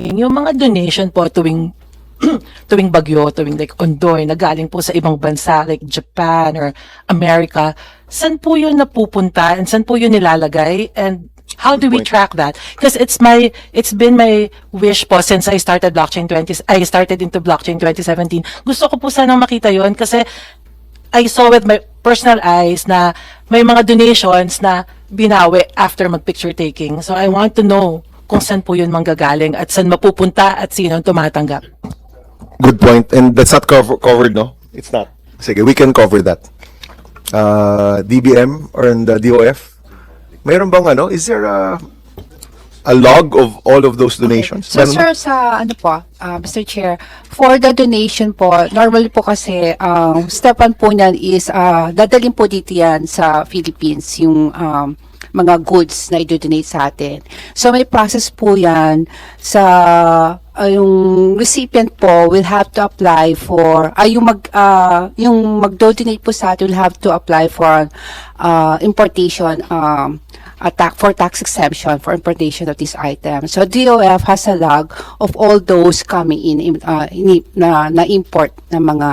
yung mga donation po tuwing tuwing bagyo, tuwing like ondoy, na galing po sa ibang bansa like Japan or America, saan po yun napupunta and saan po yun nilalagay, and how do we track that? Because it's been my wish po since I started I started into blockchain 2017. Gusto ko po sanang makita yun kasi I saw with my personal eyes na may mga donations na binawi after mag-picture taking. So I want to know kung saan po yun manggagaling at saan mapupunta at sino ang tumatanggap. Good point. And that's not covered, no? It's not. Sige, we can cover that. DBM or in the DOF? Mayroon bang ano? Is there a log of all of those donations? So sir, sa ano po, Mr. Chair, for the donation po, normally po kasi step 1 po niyan is dadalhin po dito yan sa Philippines yung mga goods na i-donate sa atin. So may process po yan sa yung recipient po will have to apply for yung mag-donate po sa atin will have to apply for importation for tax exemption for importation of this item. So DOF has a log of all those coming in na import na mga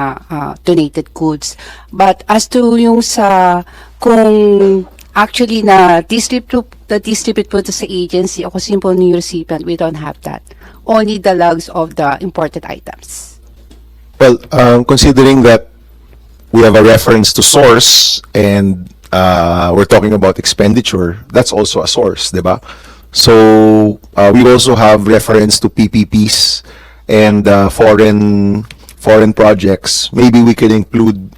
donated goods. But as to yung sa kung actually na distribute po to sa agency o kung simple new recipient, we don't have that. Only the logs of the imported items. Well, considering that we have a reference to source and we're talking about expenditure, that's also a source, diba? So we also have reference to PPPs and foreign projects. Maybe we could include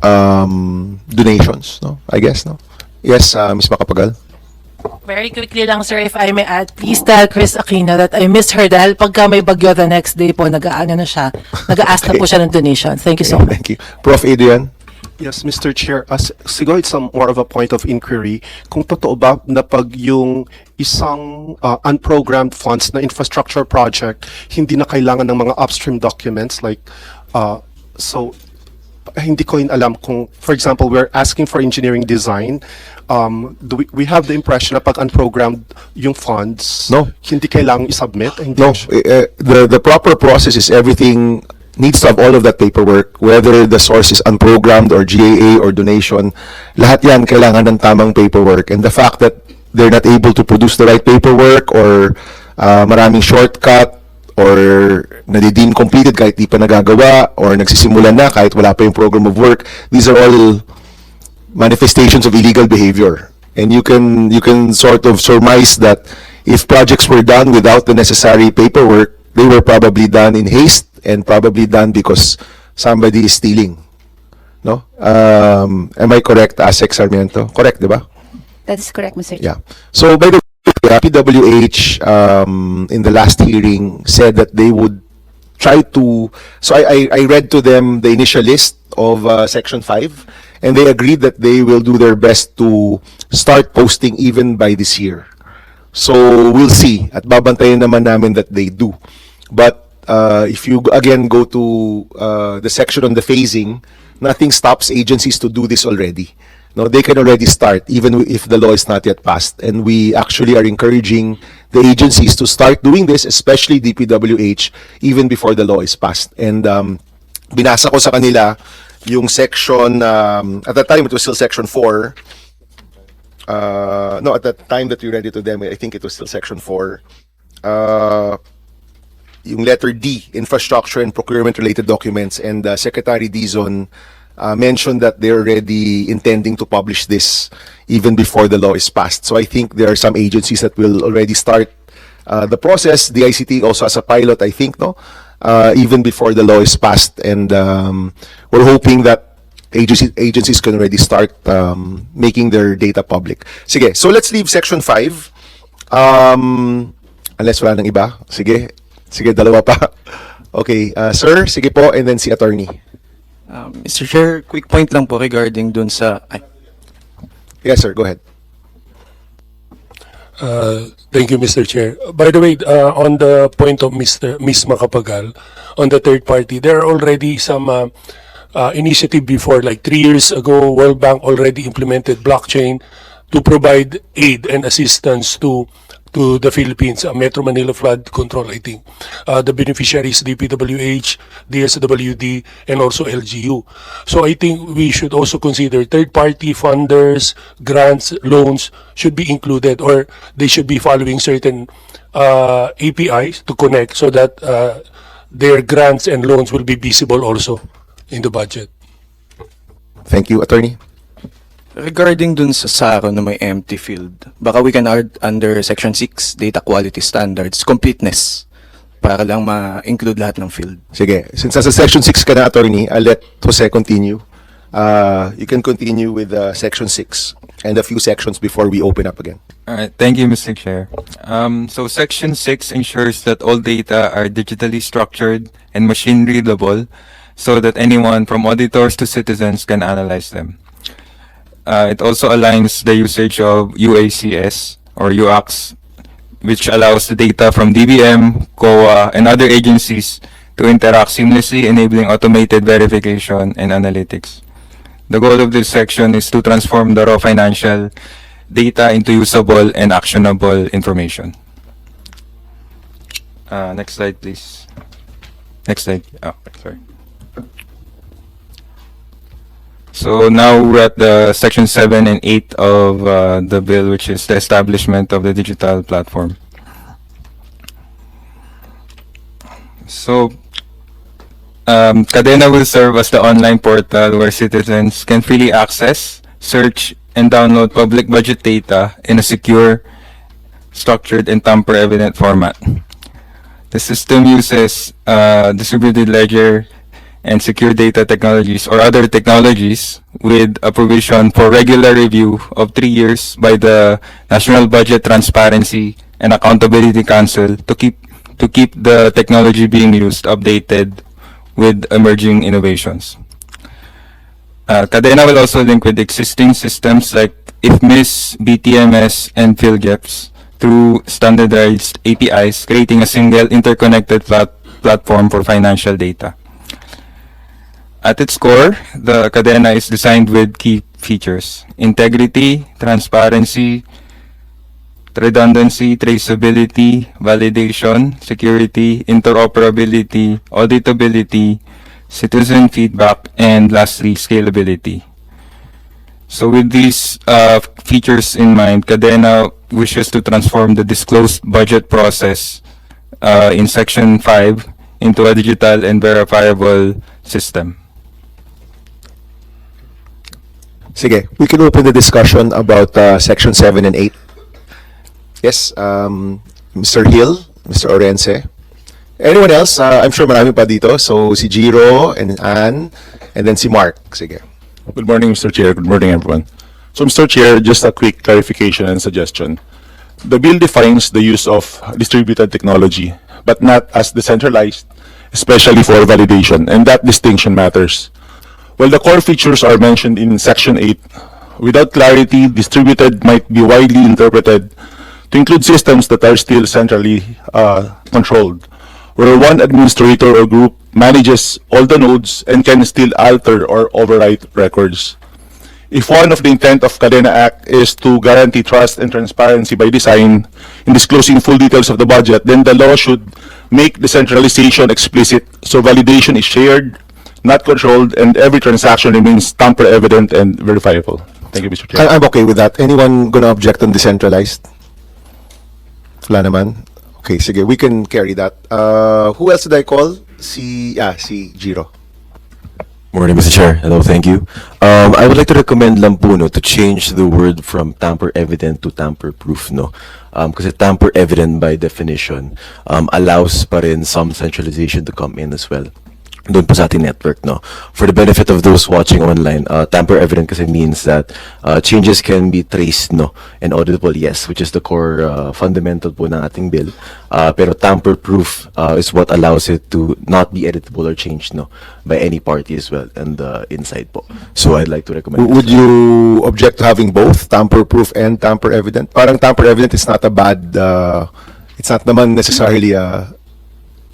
donations, no? I guess, no? Yes, Ms. Macapagal. Very quickly lang, sir, if I may add, please tell Chris Aquino that I missed her dahil pagka may bagyo the next day po, nag-aano na siya, nag-ask na po siya ng donation. Thank you so much. Thank you. Prof. Adrian? Yes, Mr. Chair. Siguro it's more of a point of inquiry. Kung totoo ba na pag yung isang unprogrammed funds na infrastructure project, hindi na kailangan ng mga upstream documents like, so hindi ko alam kung, for example, we're asking for engineering design. We have the impression na pag unprogrammed yung funds, No. hindi kailangang isubmit? Hindi No, the proper process is everything needs to have all of that paperwork, whether the source is unprogrammed or GAA or donation. Lahat yan kailangan ng tamang paperwork. And the fact that they're not able to produce the right paperwork or maraming shortcut or nadi-deem completed kahit di pa nagagawa or nagsisimulan na kahit wala pa yung program of work, these are all manifestations of illegal behavior. And you can sort of surmise that if projects were done without the necessary paperwork, they were probably done in haste and probably done because somebody is stealing. No? Am I correct, Asek Sarmiento? Correct, di ba? That is correct, Mr. Chair. Yeah. So by the way, PWH in the last hearing said that they would try to, so I read to them the initial list of Section 5, and they agreed that they will do their best to start posting even by this year. So we'll see. At babantayan naman namin that they do. But if you again go to the section on the phasing, nothing stops agencies to do this already. No, they can already start even if the law is not yet passed. And we actually are encouraging the agencies to start doing this, especially DPWH, even before the law is passed. And binasa ko sa kanila yung section, at that time it was still section 4. No, at the time that we read it to them, I think it was still section 4. Yung letter D, infrastructure and procurement related documents, and Secretary Dizon mentioned that they're already intending to publish this even before the law is passed. So I think there are some agencies that will already start the process. The ICT also has a pilot, I think, no, even before the law is passed, and we're hoping that agencies can already start making their data public. Sige, so let's leave section 5. Unless wala nang iba. Sige, dalawa pa. Okay, sir, sige po, and then si attorney. Mr. Chair, quick point lang po regarding dun sa... Yes, sir, go ahead. Thank you, Mr. Chair. By the way, on the point of Miss Macapagal, on the third party, there are already some initiative before, like 3 years ago, World Bank already implemented blockchain to provide aid and assistance to to the Philippines, Metro Manila Flood Control, I think. The beneficiaries, DPWH, DSWD, and also LGU. So I think we should also consider third-party funders, grants, loans should be included, or they should be following certain APIs to connect so that their grants and loans will be visible also in the budget. Thank you, Attorney. Regarding dun sa SARO na may empty field, baka we can add under Section 6, Data Quality Standards, completeness, para lang ma-include lahat ng field. Sige, since nasa Section 6 ka na, Attorney, I'll let Jose continue. You can continue with Section 6 and a few sections before we open up again. All right, thank you, Mr. Chair. So Section 6 ensures that all data are digitally structured and machine readable so that anyone from auditors to citizens can analyze them. It also aligns the usage of UACS or UACS, which allows the data from DBM, COA, and other agencies to interact seamlessly, enabling automated verification and analytics. The goal of this section is to transform the raw financial data into usable and actionable information. Next slide, please. Next slide. Oh, sorry. So now we're at the Section 7 and 8 of the bill, which is the establishment of the digital platform. So Cadena will serve as the online portal where citizens can freely access, search, and download public budget data in a secure, structured, and tamper-evident format. The system uses distributed ledger and secure data technologies or other technologies with a provision for regular review of 3 years by the National Budget Transparency and Accountability Council to keep the technology being used updated with emerging innovations. Cadena will also link with existing systems like IFMIS, BTMS, and PhilGEPS through standardized APIs, creating a single interconnected platform for financial data. At its core, the Cadena is designed with key features: integrity, transparency, redundancy, traceability, validation, security, interoperability, auditability, citizen feedback, and lastly, scalability. So with these features in mind, Cadena wishes to transform the disclosed budget process in Section 5 into a digital and verifiable system. Sige, we can open the discussion about Section 7 and 8. Yes, Mr. Hill, Mr. Orense. Anyone else? I'm sure marami pa dito. So, si Jiro and Ann, and then si Mark. Sige. Good morning, Mr. Chair. Good morning, everyone. So, Mr. Chair, just a quick clarification and suggestion. The bill defines the use of distributed technology, but not as decentralized, especially for validation, and that distinction matters. While the core features are mentioned in Section 8, without clarity, distributed might be widely interpreted to include systems that are still centrally controlled, where one administrator or group manages all the nodes and can still alter or overwrite records. If one of the intent of Cadena Act is to guarantee trust and transparency by design in disclosing full details of the budget, then the law should make decentralization explicit so validation is shared, not controlled, and every transaction remains tamper-evident and verifiable. Thank you, Mr. Chair. I'm okay with that. Anyone gonna object on decentralized? Wala naman. Okay, sige, we can carry that. Who else did I call? Si Jiro. Morning, Mr. Chair. Hello, thank you. I would like to recommend lang po, no, to change the word from tamper-evident to tamper-proof, no? Kasi tamper-evident by definition allows pa rin some centralization to come in as well. Doon po sa ating network, no? For the benefit of those watching online, tamper-evident kasi means that changes can be traced, no? And auditable, yes, which is the core fundamental po ng ating bill. Pero tamper-proof is what allows it to not be editable or changed, no? By any party as well, and inside po. So I'd like to recommend. Would you object to having both tamper-proof and tamper-evident? Parang tamper-evident is not a bad, it's not naman necessarily,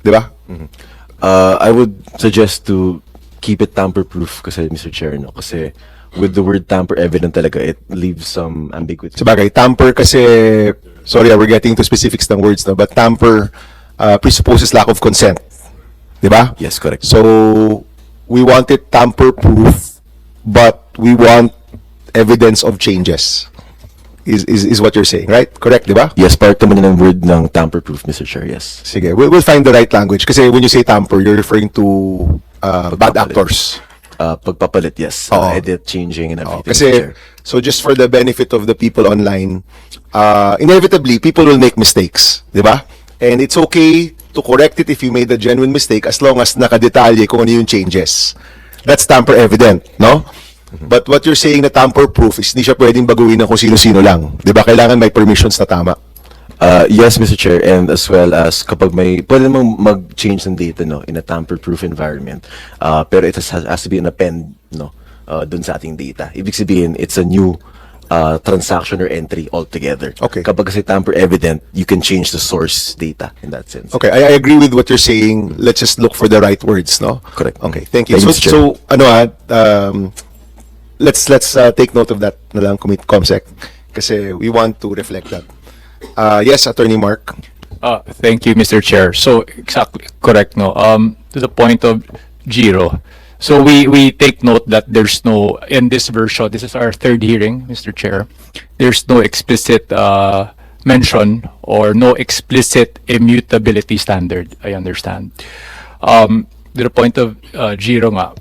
di ba? Mm-hmm. I would suggest to keep it tamper-proof kasi, Mr. Chair, no? Kasi with the word tamper-evident talaga, it leaves some ambiguity. Sabagay, tamper kasi sorry, we're getting to specifics ng words, no? But tamper presupposes lack of consent. Di ba? Yes, correct. So, we want it tamper-proof, but we want evidence of changes. Is what you're saying, right? Correct, di ba? Yes, part naman ng word ng tamper-proof, Mr. Chair, yes. Sige, we'll find the right language. Kasi when you say tamper, you're referring to bad actors. Pagpapalit, yes. Oo. Edit, changing, and everything, Mr. Kasi, Chair. so just for the benefit of the people online, inevitably, people will make mistakes, di ba? And it's okay to correct it if you made a genuine mistake as long as nakadetalye kung ano yung changes. That's tamper evident, no? But what you're saying na tamper-proof is hindi siya pwedeng baguhin ng kung sino-sino lang. Di ba? Kailangan may permissions na tama. Yes, Mr. Chair, and as well as kapag pwede namang mag-change ng data, no, in a tamper-proof environment. Pero it has to be an append, no, dun sa ating data. Ibig sabihin, it's a new transaction or entry altogether. Okay. Kapag kasi tamper evident, you can change the source data in that sense. Okay, I agree with what you're saying. Let's just look for the right words, no? Correct. Okay, thank you. Thank you, Mr. Chair. So, ano let's take note of that na lang, Comsec, kasi we want to reflect that. Yes, Attorney Mark. Thank you, Mr. Chair. So exactly correct, no. To the point of Giro. So we take note that there's no, in this version, this is our third hearing, Mr. Chair. There's no explicit mention or no explicit immutability standard. I understand. To the point of Giro nga,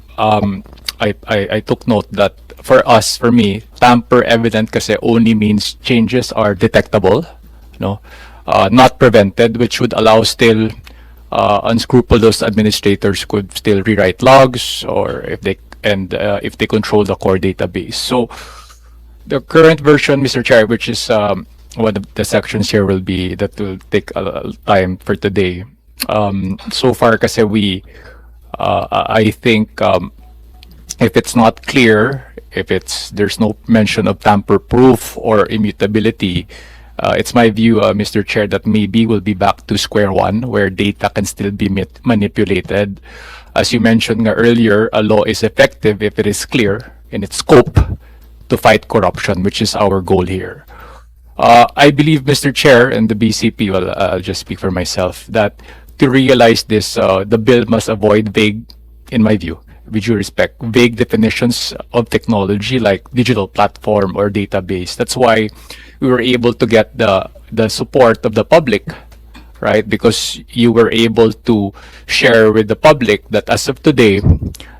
I took note that for us, for me, tamper evident kasi only means changes are detectable, no, not prevented, which would allow still unscrupulous administrators could still rewrite logs, or if they control the core database. So the current version, Mr. Chair, which is one of the sections here will take time for today. So far kasi I think if it's not clear, if there's no mention of tamper-proof or immutability, it's my view, Mr. Chair, that maybe we'll be back to square one, where data can still be manipulated. As you mentioned nga earlier, a law is effective if it is clear in its scope to fight corruption, which is our goal here. I believe, Mr. Chair, and the BCP, well, I'll just speak for myself, that to realize this, the bill must avoid vague, in my view, with due respect, vague definitions of technology like digital platform or database. That's why we were able to get the support of the public, right? Because you were able to share with the public that as of today,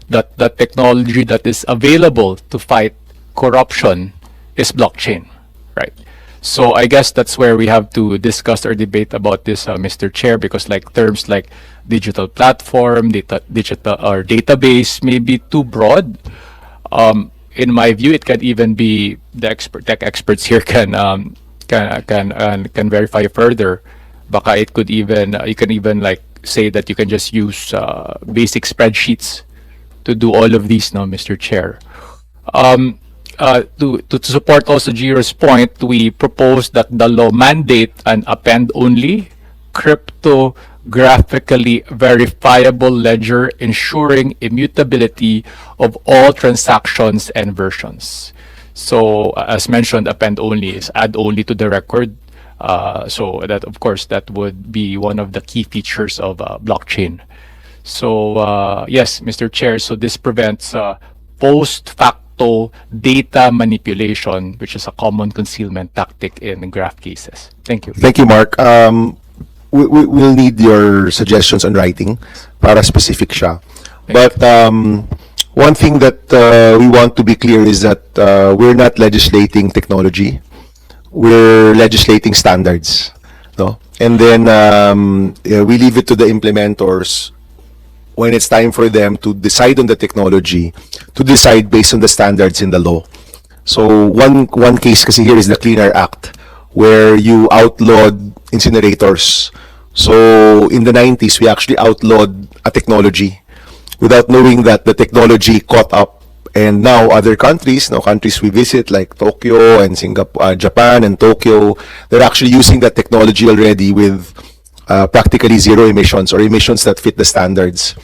that the technology that is available to fight corruption is blockchain, right? So I guess that's where we have to discuss or debate about this, Mr. Chair, because like terms like digital platform, digital or database may be too broad. In my view, it can even be tech experts here can verify further. Baka it could even you can even like say that you can just use basic spreadsheets to do all of these now, Mr. Chair. To support also Giro's point, we propose that the law mandate an append only cryptographically verifiable ledger ensuring immutability of all transactions and versions. So as mentioned, append only is add only to the record. So that, of course, that would be one of the key features of blockchain. So yes, Mr. Chair, so this prevents post-facto data manipulation, which is a common concealment tactic in graph cases. Thank you. Thank you, Mark. We'll need your suggestions on writing para specific siya. But one thing that we want to be clear is that we're not legislating technology. We're legislating standards. No? And then we leave it to the implementors when it's time for them to decide on the technology, to decide based on the standards in the law. So one case kasi here is the Clean Air Act, where you outlawed incinerators. So in the 90s, we actually outlawed a technology without knowing that the technology caught up. And now other countries, countries we visit like Tokyo and Singapore, Japan and Tokyo, they're actually using that technology already with practically zero emissions or emissions that fit the standards.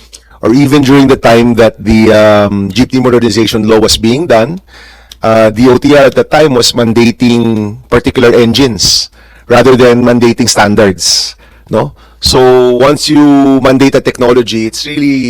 Or even during the time that the jeepney modernization law was being done, the OTR at the time was mandating particular engines, rather than mandating standards, no? So once you mandate a technology, it's really